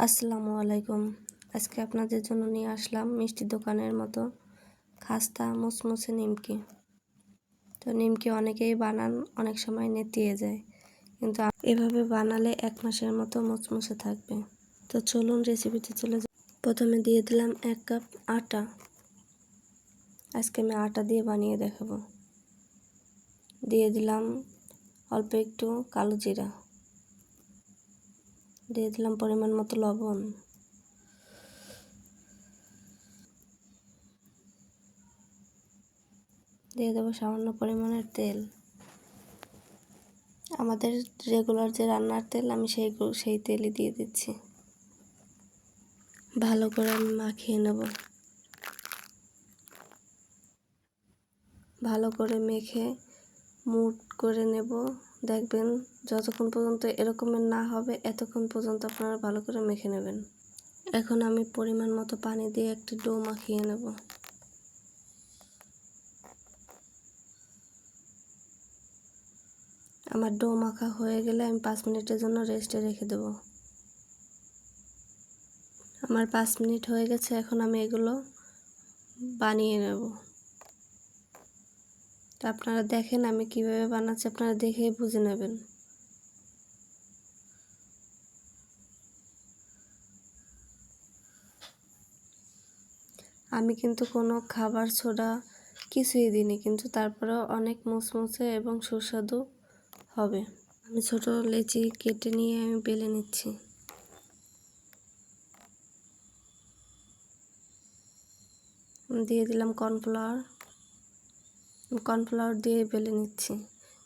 আসসালামু আলাইকুম। আজকে আপনাদের জন্য নিয়ে আসলাম মিষ্টি দোকানের মতো খাস্তা মুচমুচে নিমকি। তো নিমকি অনেকেই বানান, অনেক সময় নেতিয়ে যায়, কিন্তু এভাবে বানালে 1 মাসের মতো মুচমুচে থাকবে। তো চলুন রেসিপিতে চলে যাই। প্রথমে দিয়ে দিলাম 1 কাপ আটা। আজকে আমি আটা দিয়ে বানিয়ে দেখাবো। দিয়ে দিলাম অল্প একটু কালো জিরা, দিয়ে দিলাম পরিমাণ মতো লবণ, দিয়ে দেবো সামান্য পরিমাণের তেল। আমাদের রেগুলার যে রান্নার তেল, আমি সেই তেলই দিয়ে দিচ্ছি। ভালো করে আমি মাখিয়ে নেব। ভালো করে মেখে মুট করে নেব। দেখবেন যতক্ষণ পর্যন্ত এরকমের না হবে, এতক্ষণ পর্যন্ত আপনারা ভালো করে মেখে নেবেন। এখন আমি পরিমাণ মতো পানি দিয়ে একটি ডো মাখিয়ে নেব। আমার ডো মাখা হয়ে গেলে আমি 5 মিনিটের জন্য রেস্টে রেখে দেব। আমার 5 মিনিট হয়ে গেছে। এখন আমি এগুলো বানিয়ে নেব। তো আপনারা দেখেন আমি কিভাবে বানাচ্ছি, আপনারা দেখেই বুঝে নেবেন। আমি কিন্তু কোনো খাবার সোডা কিছুই দিইনি, কিন্তু তারপরেও অনেক মুচমুচে এবং সুস্বাদু হবে। আমি ছোট লেচি কেটে নিয়ে আমি বেলে নিচ্ছি। দিয়ে দিলাম কর্নফ্লাওয়ার দিয়ে বেলে নিচ্ছি।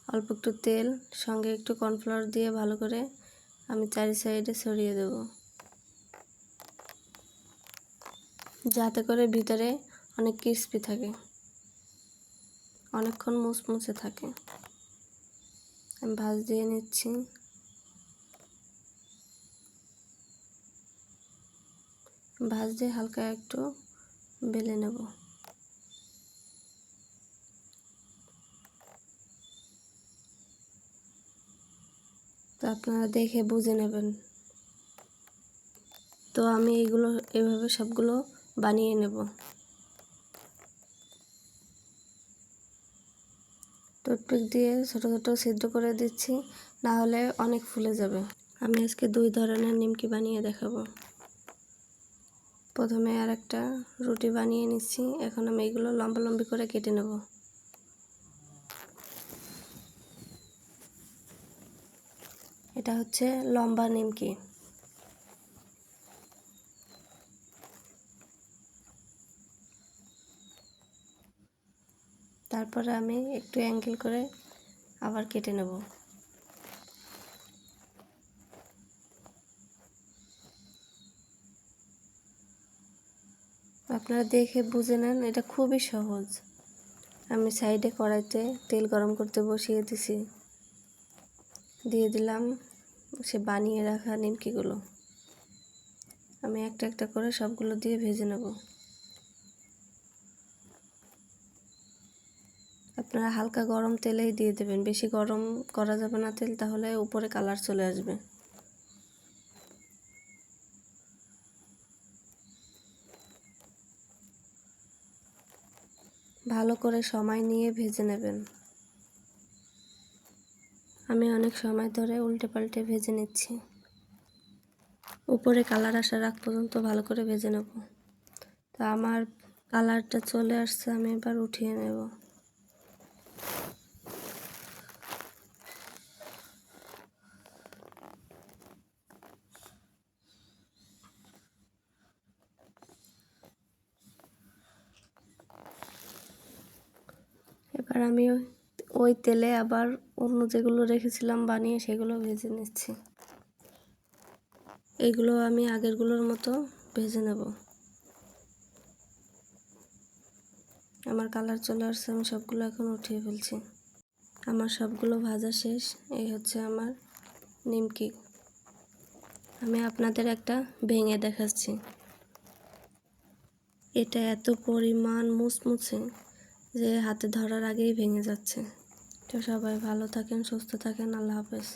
অল্প একটু তেল সঙ্গে একটু কর্নফ্লাওয়ার দিয়ে ভালো করে আমি চারি সাইডে ছড়িয়ে দেব, যাতে করে ভিতরে অনেক ক্রিস্পি থাকে, অনেকক্ষণ মুচমুচে থাকে। আমি ভাঁজ দিয়ে নিচ্ছি। ভাঁজ দিয়ে হালকা একটু বেলে নেব। তো আপনারা দেখে বুঝে নেবেন। তো আমি এগুলো এভাবে সবগুলো বানিয়ে নেব। টুথপিক দিয়ে ছোট ছোট ছিদ্র করে দিচ্ছি, না হলে অনেক ফুলে যাবে। আমি আজকে 2 ধরনের নিমকি বানিয়ে দেখাবো। প্রথমে আর একটা রুটি বানিয়ে নিচ্ছি। এখন আমি এগুলো লম্বা লম্বি করে কেটে নেব। এটা হচ্ছে লম্বা নিমকি। তারপরে আমি একটু অ্যাঙ্গেল করে আবার কেটে নেব। আপনারা দেখে বুঝে নেন, এটা খুবই সহজ। আমি সাইডে কড়াইতে তেল গরম করতে বসিয়ে দিছি। দিয়ে দিলাম সে বানিয়ে রাখা নিমকিগুলো। আমি একটা একটা করে সবগুলো দিয়ে ভেজে নেব। আপনারা হালকা গরম তেলেই দিয়ে দেবেন, বেশি গরম করা যাবে না তেল, তাহলে উপরে কালার চলে আসবে। ভালো করে সময় নিয়ে ভেজে নেবেন। আমি অনেক সময় ধরে উল্টে পাল্টে ভেজে নিচ্ছি। উপরে কালার আসার আগ পর্যন্ত ভালো করে ভেজে নেব। তো আমার কালারটা চলে আসছে, আমি এবার উঠিয়ে নেব। এবার আমি ওই তেলে আবার অন্য যেগুলো রেখেছিলাম বানিয়ে, সেগুলো ভেজে নিচ্ছি। এগুলো আমি আগেরগুলোর মতো ভেজে নেব। আমার কালার চলে আসছে, আমি সবগুলো এখন উঠিয়ে ফেলছি। আমার সবগুলো ভাজা শেষ। এই হচ্ছে আমার নিমকি। আমি আপনাদের একটা ভেঙে দেখাচ্ছি। এটা এত পরিমাণ মুচমুচে যে হাতে ধরার আগেই ভেঙে যাচ্ছে। তো সবাই ভালো থাকেন, সুস্থ থাকেন। আল্লাহ হাফেজ।